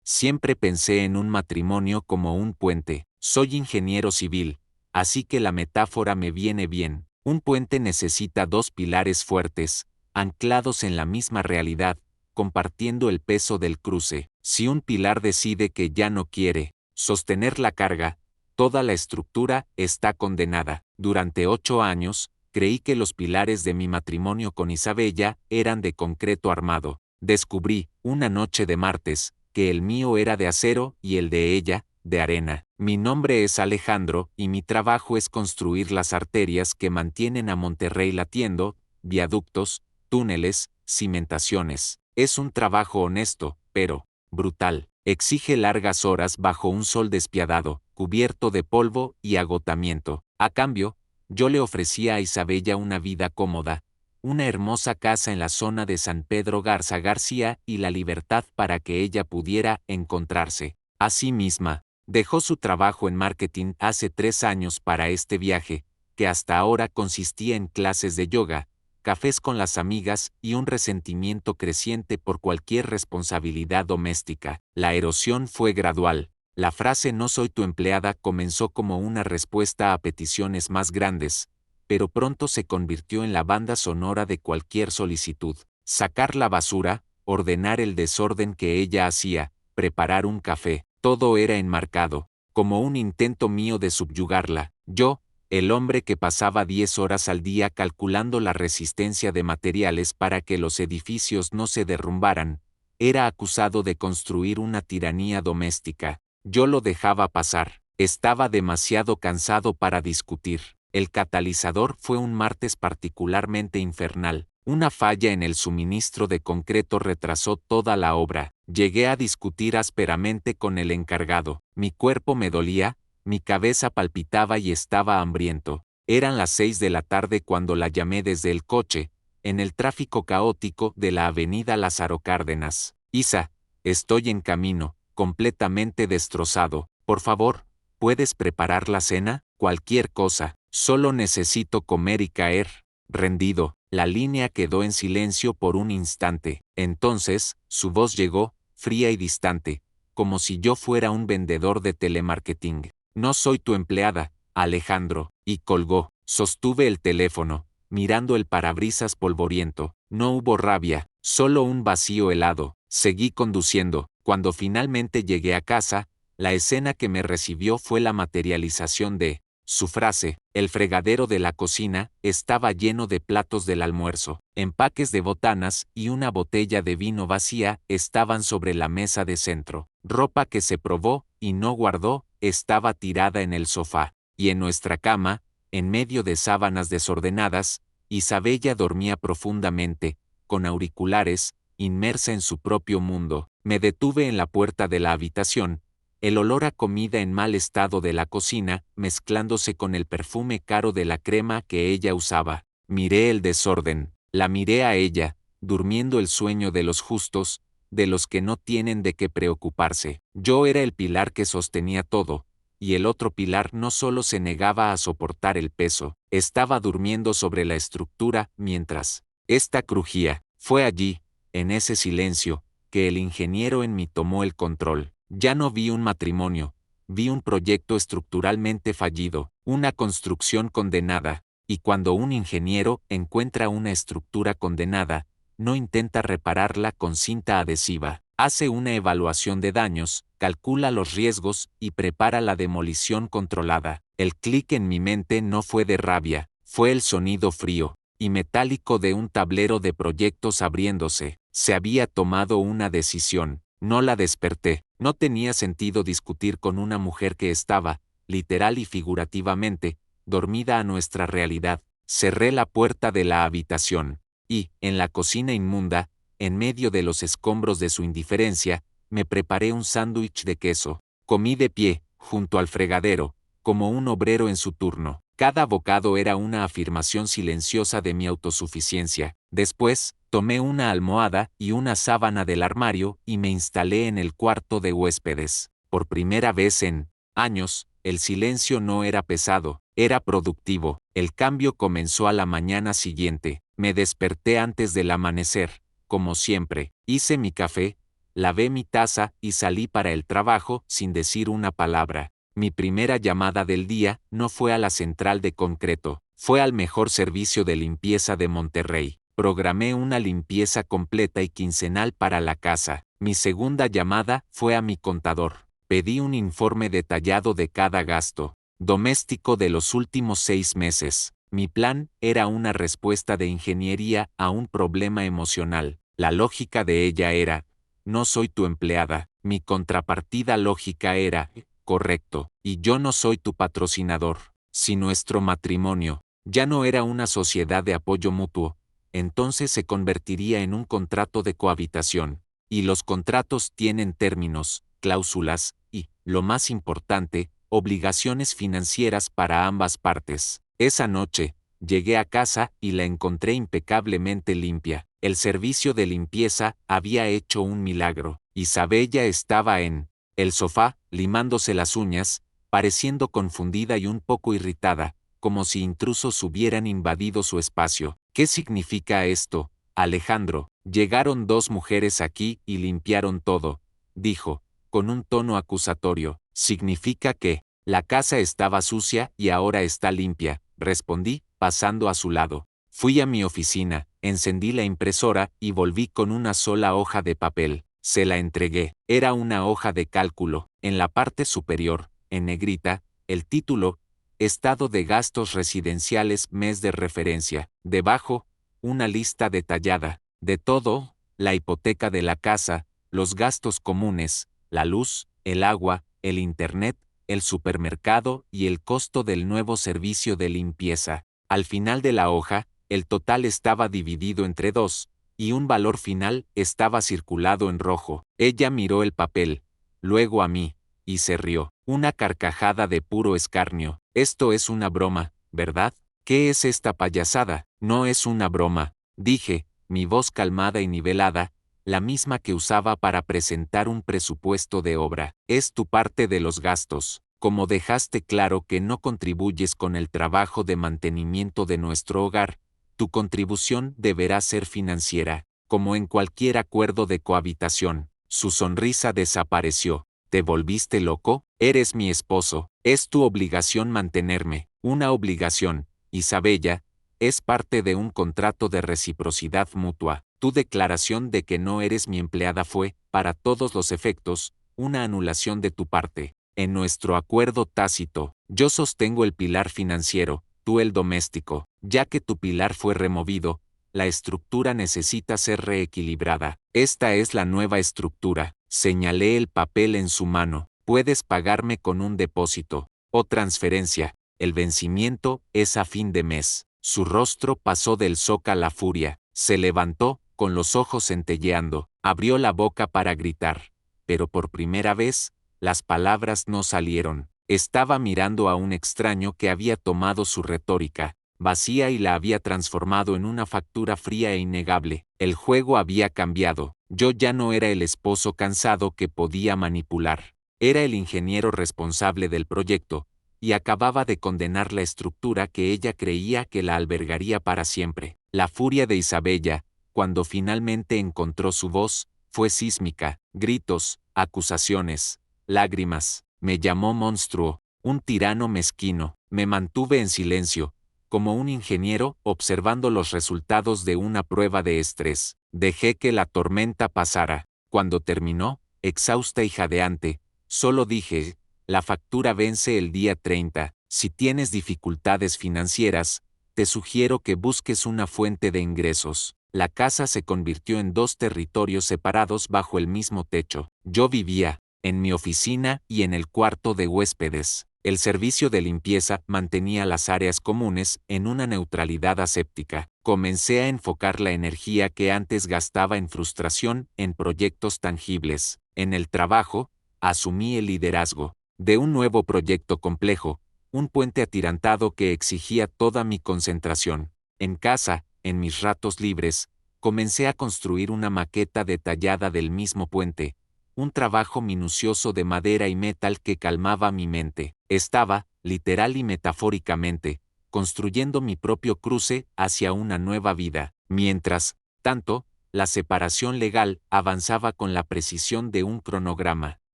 Siempre pensé en un matrimonio como un puente. Soy ingeniero civil, así que la metáfora me viene bien. Un puente necesita dos pilares fuertes, anclados en la misma realidad, compartiendo el peso del cruce. Si un pilar decide que ya no quiere sostener la carga, toda la estructura está condenada. Durante 8 años, creí que los pilares de mi matrimonio con Isabella eran de concreto armado. Descubrí, una noche de martes, que el mío era de acero y el de ella, de arena. Mi nombre es Alejandro y mi trabajo es construir las arterias que mantienen a Monterrey latiendo, viaductos, túneles, cimentaciones. Es un trabajo honesto, pero brutal. Exige largas horas bajo un sol despiadado, cubierto de polvo y agotamiento. A cambio, yo le ofrecía a Isabella una vida cómoda, una hermosa casa en la zona de San Pedro Garza García y la libertad para que ella pudiera encontrarse a sí misma. Dejó su trabajo en marketing hace 3 años para este viaje, que hasta ahora consistía en clases de yoga, cafés con las amigas y un resentimiento creciente por cualquier responsabilidad doméstica. La erosión fue gradual. La frase "no soy tu empleada" comenzó como una respuesta a peticiones más grandes, pero pronto se convirtió en la banda sonora de cualquier solicitud. Sacar la basura, ordenar el desorden que ella hacía, preparar un café, todo era enmarcado, como un intento mío de subyugarla. Yo, el hombre que pasaba 10 horas al día calculando la resistencia de materiales para que los edificios no se derrumbaran, era acusado de construir una tiranía doméstica. Yo lo dejaba pasar. Estaba demasiado cansado para discutir. El catalizador fue un martes particularmente infernal. Una falla en el suministro de concreto retrasó toda la obra. Llegué a discutir ásperamente con el encargado. Mi cuerpo me dolía, mi cabeza palpitaba y estaba hambriento. Eran las 6 de la tarde cuando la llamé desde el coche, en el tráfico caótico de la avenida Lázaro Cárdenas. Isa, estoy en camino, completamente destrozado. Por favor, ¿puedes preparar la cena? Cualquier cosa. Solo necesito comer y caer. Rendido, la línea quedó en silencio por un instante. Entonces, su voz llegó, fría y distante, como si yo fuera un vendedor de telemarketing. No soy tu empleada, Alejandro. Y colgó. Sostuve el teléfono, mirando el parabrisas polvoriento. No hubo rabia, solo un vacío helado. Seguí conduciendo. Cuando finalmente llegué a casa, la escena que me recibió fue la materialización de su frase. El fregadero de la cocina estaba lleno de platos del almuerzo, empaques de botanas y una botella de vino vacía estaban sobre la mesa de centro. Ropa que se probó y no guardó estaba tirada en el sofá, y en nuestra cama, en medio de sábanas desordenadas, Isabella dormía profundamente, con auriculares, inmersa en su propio mundo. Me detuve en la puerta de la habitación. El olor a comida en mal estado de la cocina, mezclándose con el perfume caro de la crema que ella usaba. Miré el desorden, la miré a ella, durmiendo el sueño de los justos, de los que no tienen de qué preocuparse. Yo era el pilar que sostenía todo, y el otro pilar no solo se negaba a soportar el peso, estaba durmiendo sobre la estructura mientras ésta crujía. Fue allí, en ese silencio, que el ingeniero en mí tomó el control. Ya no vi un matrimonio, vi un proyecto estructuralmente fallido, una construcción condenada, y cuando un ingeniero encuentra una estructura condenada, no intenta repararla con cinta adhesiva, hace una evaluación de daños, calcula los riesgos y prepara la demolición controlada. El clic en mi mente no fue de rabia, fue el sonido frío y metálico de un tablero de proyectos abriéndose. Se había tomado una decisión. No la desperté. No tenía sentido discutir con una mujer que estaba, literal y figurativamente, dormida a nuestra realidad. Cerré la puerta de la habitación, y, en la cocina inmunda, en medio de los escombros de su indiferencia, me preparé un sándwich de queso. Comí de pie, junto al fregadero, como un obrero en su turno. Cada bocado era una afirmación silenciosa de mi autosuficiencia. Después, tomé una almohada y una sábana del armario y me instalé en el cuarto de huéspedes. Por primera vez en años, el silencio no era pesado, era productivo. El cambio comenzó a la mañana siguiente. Me desperté antes del amanecer, como siempre. Hice mi café, lavé mi taza y salí para el trabajo sin decir una palabra. Mi primera llamada del día no fue a la central de concreto, fue al mejor servicio de limpieza de Monterrey. Programé una limpieza completa y quincenal para la casa. Mi segunda llamada fue a mi contador. Pedí un informe detallado de cada gasto doméstico de los últimos 6 meses. Mi plan era una respuesta de ingeniería a un problema emocional. La lógica de ella era: no soy tu empleada. Mi contrapartida lógica era: correcto, y yo no soy tu patrocinador. Si nuestro matrimonio ya no era una sociedad de apoyo mutuo, entonces se convertiría en un contrato de cohabitación. Y los contratos tienen términos, cláusulas y, lo más importante, obligaciones financieras para ambas partes. Esa noche, llegué a casa y la encontré impecablemente limpia. El servicio de limpieza había hecho un milagro. Isabella estaba en el sofá, limándose las uñas, pareciendo confundida y un poco irritada, como si intrusos hubieran invadido su espacio. ¿Qué significa esto, Alejandro? Llegaron 2 mujeres aquí y limpiaron todo, dijo, con un tono acusatorio. Significa que la casa estaba sucia y ahora está limpia, respondí, pasando a su lado. Fui a mi oficina, encendí la impresora y volví con una sola hoja de papel. Se la entregué. Era una hoja de cálculo. En la parte superior, en negrita, el título: Estado de gastos residenciales mes de referencia. Debajo, una lista detallada de todo: la hipoteca de la casa, los gastos comunes, la luz, el agua, el internet, el supermercado y el costo del nuevo servicio de limpieza. Al final de la hoja, el total estaba dividido entre 2, y un valor final estaba circulado en rojo. Ella miró el papel, luego a mí, y se rió. Una carcajada de puro escarnio. Esto es una broma, ¿verdad? ¿Qué es esta payasada? No es una broma, dije, mi voz calmada y nivelada, la misma que usaba para presentar un presupuesto de obra. Es tu parte de los gastos. Como dejaste claro que no contribuyes con el trabajo de mantenimiento de nuestro hogar, tu contribución deberá ser financiera, como en cualquier acuerdo de cohabitación. Su sonrisa desapareció. ¿Te volviste loco? Eres mi esposo. Es tu obligación mantenerme. Una obligación, Isabella, es parte de un contrato de reciprocidad mutua. Tu declaración de que no eres mi empleada fue, para todos los efectos, una anulación de tu parte. En nuestro acuerdo tácito, yo sostengo el pilar financiero, tú el doméstico. Ya que tu pilar fue removido, la estructura necesita ser reequilibrada. Esta es la nueva estructura. Señalé el papel en su mano. Puedes pagarme con un depósito o transferencia. El vencimiento es a fin de mes. Su rostro pasó del shock a la furia. Se levantó, con los ojos centelleando. Abrió la boca para gritar. Pero por primera vez, las palabras no salieron. Estaba mirando a un extraño que había tomado su retórica vacía y la había transformado en una factura fría e innegable. El juego había cambiado. Yo ya no era el esposo cansado que podía manipular. Era el ingeniero responsable del proyecto, y acababa de condenar la estructura que ella creía que la albergaría para siempre. La furia de Isabella, cuando finalmente encontró su voz, fue sísmica. Gritos, acusaciones, lágrimas. Me llamó monstruo, un tirano mezquino. Me mantuve en silencio, como un ingeniero observando los resultados de una prueba de estrés. Dejé que la tormenta pasara. Cuando terminó, exhausta y jadeante, solo dije: la factura vence el día 30. Si tienes dificultades financieras, te sugiero que busques una fuente de ingresos. La casa se convirtió en 2 territorios separados bajo el mismo techo. Yo vivía en mi oficina y en el cuarto de huéspedes. El servicio de limpieza mantenía las áreas comunes en una neutralidad aséptica. Comencé a enfocar la energía que antes gastaba en frustración en proyectos tangibles. En el trabajo, asumí el liderazgo de un nuevo proyecto complejo, un puente atirantado que exigía toda mi concentración. En casa, en mis ratos libres, comencé a construir una maqueta detallada del mismo puente, un trabajo minucioso de madera y metal que calmaba mi mente. Estaba, literal y metafóricamente, construyendo mi propio cruce hacia una nueva vida. Mientras tanto, La separación legal avanzaba con la precisión de un cronograma.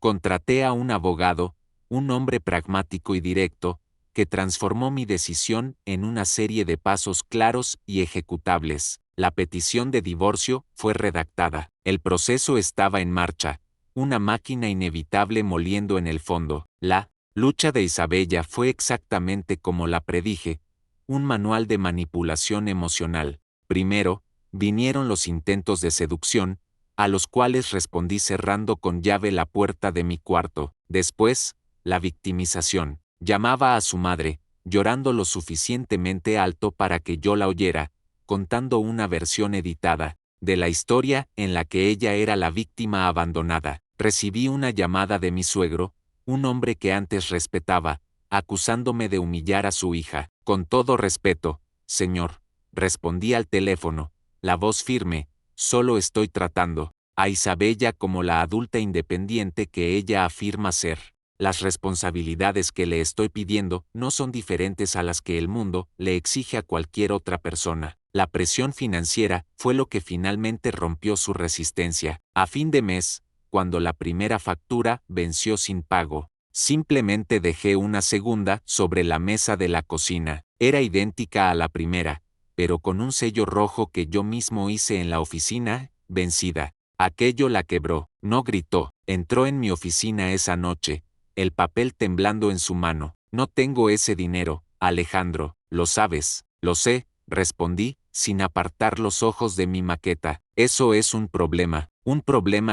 Contraté a un abogado, un hombre pragmático y directo, que transformó mi decisión en una serie de pasos claros y ejecutables. La petición de divorcio fue redactada. El proceso estaba en marcha, una máquina inevitable moliendo en el fondo. La lucha de Isabella fue exactamente como la predije, un manual de manipulación emocional. Primero, vinieron los intentos de seducción, a los cuales respondí cerrando con llave la puerta de mi cuarto. Después, la victimización. Llamaba a su madre, llorando lo suficientemente alto para que yo la oyera, contando una versión editada de la historia en la que ella era la víctima abandonada. Recibí una llamada de mi suegro, un hombre que antes respetaba, acusándome de humillar a su hija. Con todo respeto, señor, respondí al teléfono, la voz firme, solo estoy tratando a Isabella como la adulta independiente que ella afirma ser. Las responsabilidades que le estoy pidiendo no son diferentes a las que el mundo le exige a cualquier otra persona. La presión financiera fue lo que finalmente rompió su resistencia. A fin de mes, cuando la primera factura venció sin pago, simplemente dejé una segunda sobre la mesa de la cocina. Era idéntica a la primera, pero con un sello rojo que yo mismo hice en la oficina, vencida. Aquello la quebró. No gritó. Entró en mi oficina esa noche, el papel temblando en su mano. No tengo ese dinero, Alejandro, lo sabes. Lo sé, respondí, sin apartar los ojos de mi maqueta. Eso es un problema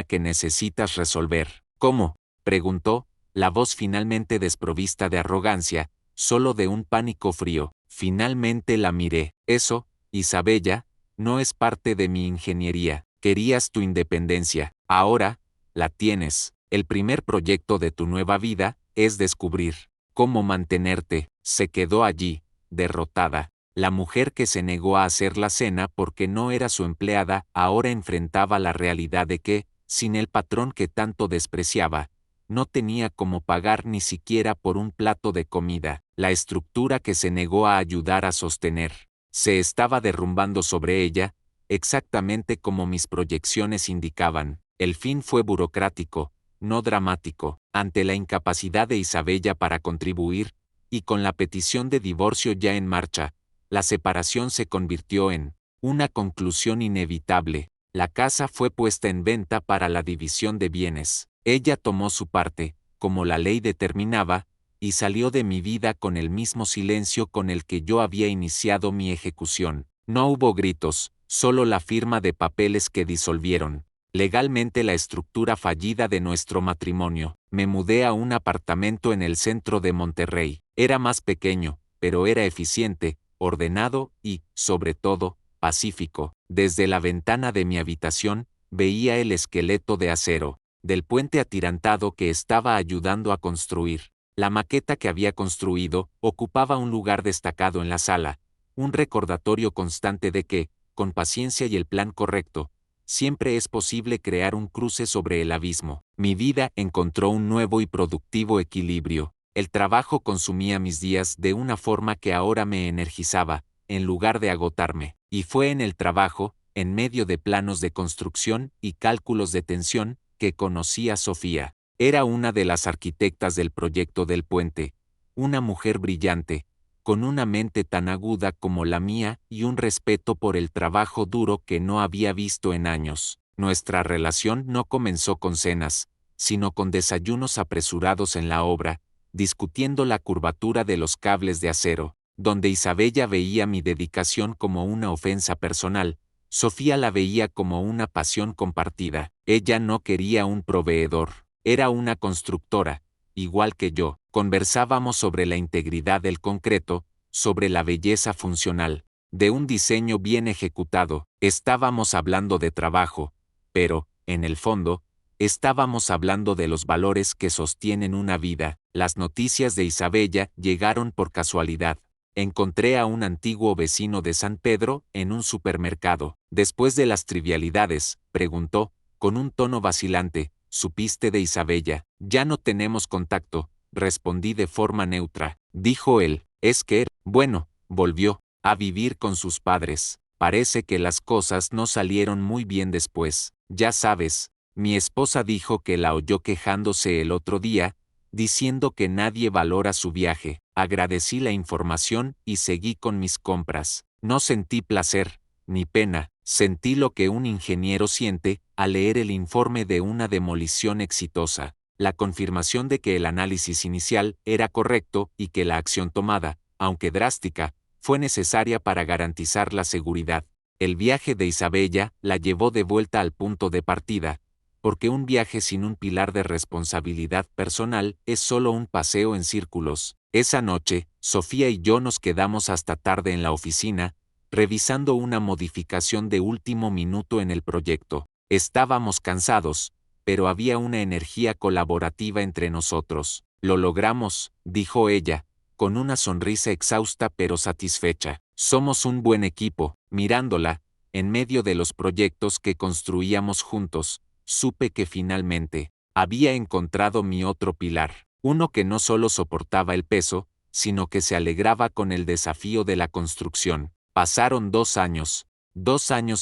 que necesitas resolver. ¿Cómo?, preguntó, la voz finalmente desprovista de arrogancia, solo de un pánico frío. Finalmente la miré. Eso, Isabella, no es parte de mi ingeniería. Querías tu independencia. Ahora, la tienes. El primer proyecto de tu nueva vida es descubrir cómo mantenerte. Se quedó allí, derrotada. La mujer que se negó a hacer la cena porque no era su empleada ahora enfrentaba la realidad de que, sin el patrón que tanto despreciaba, no tenía cómo pagar ni siquiera por un plato de comida. La estructura que se negó a ayudar a sostener se estaba derrumbando sobre ella, exactamente como mis proyecciones indicaban. El fin fue burocrático, no dramático. Ante la incapacidad de Isabella para contribuir, y con la petición de divorcio ya en marcha, la separación se convirtió en una conclusión inevitable. La casa fue puesta en venta para la división de bienes. Ella tomó su parte, como la ley determinaba, y salió de mi vida con el mismo silencio con el que yo había iniciado mi ejecución. No hubo gritos, solo la firma de papeles que disolvieron legalmente la estructura fallida de nuestro matrimonio. Me mudé a un apartamento en el centro de Monterrey. Era más pequeño, pero era eficiente, ordenado y, sobre todo, pacífico. Desde la ventana de mi habitación, veía el esqueleto de acero del puente atirantado que estaba ayudando a construir. La maqueta que había construido ocupaba un lugar destacado en la sala, un recordatorio constante de que, con paciencia y el plan correcto, siempre es posible crear un cruce sobre el abismo. Mi vida encontró un nuevo y productivo equilibrio. El trabajo consumía mis días de una forma que ahora me energizaba, en lugar de agotarme. Y fue en el trabajo, en medio de planos de construcción y cálculos de tensión, que conocí a Sofía. Era una de las arquitectas del proyecto del puente, una mujer brillante, con una mente tan aguda como la mía y un respeto por el trabajo duro que no había visto en años. Nuestra relación no comenzó con cenas, sino con desayunos apresurados en la obra, discutiendo la curvatura de los cables de acero. Donde Isabella veía mi dedicación como una ofensa personal, Sofía la veía como una pasión compartida. Ella no quería un proveedor, era una constructora, igual que yo. Conversábamos sobre la integridad del concreto, sobre la belleza funcional de un diseño bien ejecutado. Estábamos hablando de trabajo, pero, en el fondo, estábamos hablando de los valores que sostienen una vida. Las noticias de Isabella llegaron por casualidad. Encontré a un antiguo vecino de San Pedro en un supermercado. Después de las trivialidades, preguntó, con un tono vacilante, ¿supiste de Isabella? Ya no tenemos contacto, respondí de forma neutra. Dijo él, es que, bueno, volvió a vivir con sus padres. Parece que las cosas no salieron muy bien después. Ya sabes, mi esposa dijo que la oyó quejándose el otro día, diciendo que nadie valora su viaje. Agradecí la información y seguí con mis compras. No sentí placer, ni pena, sentí lo que un ingeniero siente al leer el informe de una demolición exitosa, la confirmación de que el análisis inicial era correcto y que la acción tomada, aunque drástica, fue necesaria para garantizar la seguridad. El viaje de Isabella la llevó de vuelta al punto de partida, porque un viaje sin un pilar de responsabilidad personal es solo un paseo en círculos. Esa noche, Sofía y yo nos quedamos hasta tarde en la oficina, revisando una modificación de último minuto en el proyecto. Estábamos cansados, pero había una energía colaborativa entre nosotros. Lo logramos, dijo ella, con una sonrisa exhausta pero satisfecha. Somos un buen equipo. Mirándola, en medio de los proyectos que construíamos juntos, supe que finalmente había encontrado mi otro pilar, uno que no solo soportaba el peso, sino que se alegraba con el desafío de la construcción. Pasaron 2 años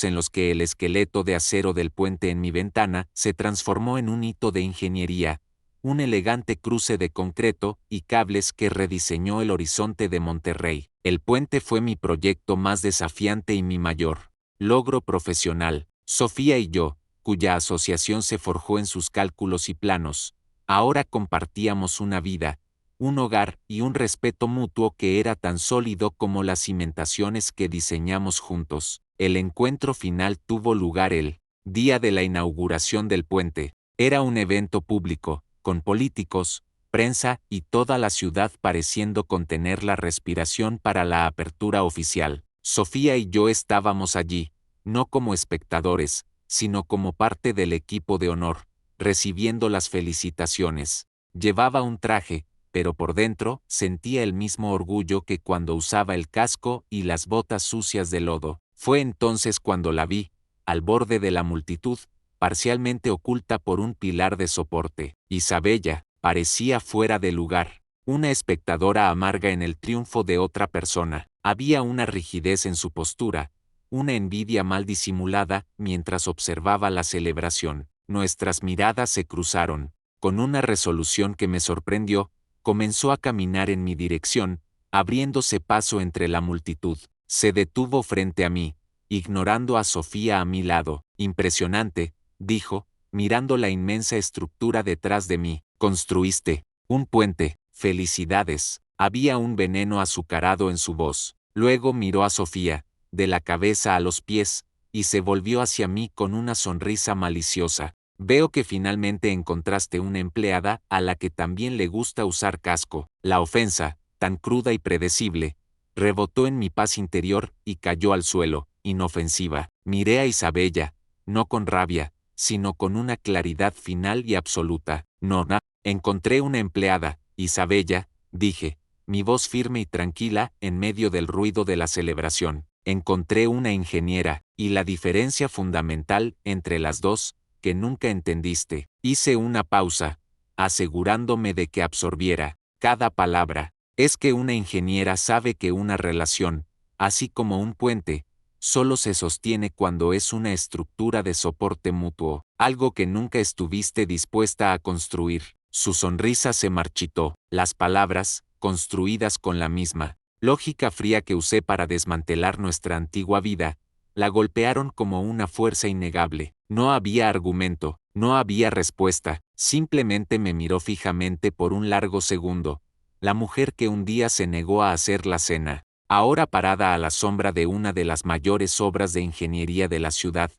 en los que el esqueleto de acero del puente en mi ventana se transformó en un hito de ingeniería, un elegante cruce de concreto y cables que rediseñó el horizonte de Monterrey. El puente fue mi proyecto más desafiante y mi mayor logro profesional. Sofía y yo, cuya asociación se forjó en sus cálculos y planos, ahora compartíamos una vida, un hogar y un respeto mutuo que era tan sólido como las cimentaciones que diseñamos juntos. El encuentro final tuvo lugar el día de la inauguración del puente. Era un evento público, con políticos, prensa y toda la ciudad pareciendo contener la respiración para la apertura oficial. Sofía y yo estábamos allí, no como espectadores, sino como parte del equipo de honor, recibiendo las felicitaciones. Llevaba un traje, pero por dentro sentía el mismo orgullo que cuando usaba el casco y las botas sucias de lodo. Fue entonces cuando la vi, al borde de la multitud, parcialmente oculta por un pilar de soporte. Isabella parecía fuera de lugar, una espectadora amarga en el triunfo de otra persona. Había una rigidez en su postura, una envidia mal disimulada mientras observaba la celebración. Nuestras miradas se cruzaron. Con una resolución que me sorprendió, comenzó a caminar en mi dirección, abriéndose paso entre la multitud. Se detuvo frente a mí, ignorando a Sofía a mi lado. Impresionante, dijo, mirando la inmensa estructura detrás de mí. Construiste un puente. Felicidades. Había un veneno azucarado en su voz. Luego miró a Sofía, de la cabeza a los pies, y se volvió hacia mí con una sonrisa maliciosa. Veo que finalmente encontraste una empleada a la que también le gusta usar casco. La ofensa, tan cruda y predecible, rebotó en mi paz interior y cayó al suelo, inofensiva. Miré a Isabella, no con rabia, sino con una claridad final y absoluta. No, encontré una empleada, Isabella, dije, mi voz firme y tranquila en medio del ruido de la celebración. Encontré una ingeniera, y la diferencia fundamental entre las dos, que nunca entendiste. Hice una pausa, asegurándome de que absorbiera cada palabra. Es que una ingeniera sabe que una relación, así como un puente, solo se sostiene cuando es una estructura de soporte mutuo, algo que nunca estuviste dispuesta a construir. Su sonrisa se marchitó. Las palabras, construidas con la misma lógica fría que usé para desmantelar nuestra antigua vida, la golpearon como una fuerza innegable. No había argumento, no había respuesta, simplemente me miró fijamente por un largo segundo. La mujer que un día se negó a hacer la cena, ahora parada a la sombra de una de las mayores obras de ingeniería de la ciudad,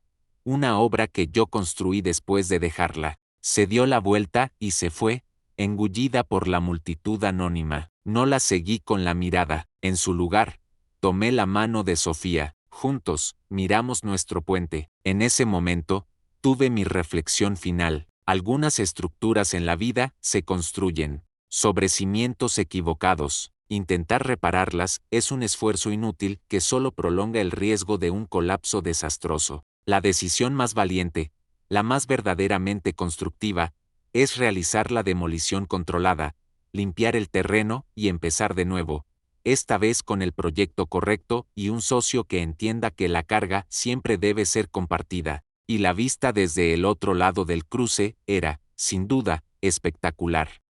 una obra que yo construí después de dejarla, se dio la vuelta y se fue, engullida por la multitud anónima. No la seguí con la mirada. En su lugar, tomé la mano de Sofía. Juntos, miramos nuestro puente. En ese momento, tuve mi reflexión final. Algunas estructuras en la vida se construyen sobre cimientos equivocados. Intentar repararlas es un esfuerzo inútil que solo prolonga el riesgo de un colapso desastroso. La decisión más valiente, la más verdaderamente constructiva, es realizar la demolición controlada, limpiar el terreno y empezar de nuevo. esta vez con el proyecto correcto y un socio que entienda que la carga siempre debe ser compartida, y la vista desde el otro lado del cruce era, sin duda, espectacular.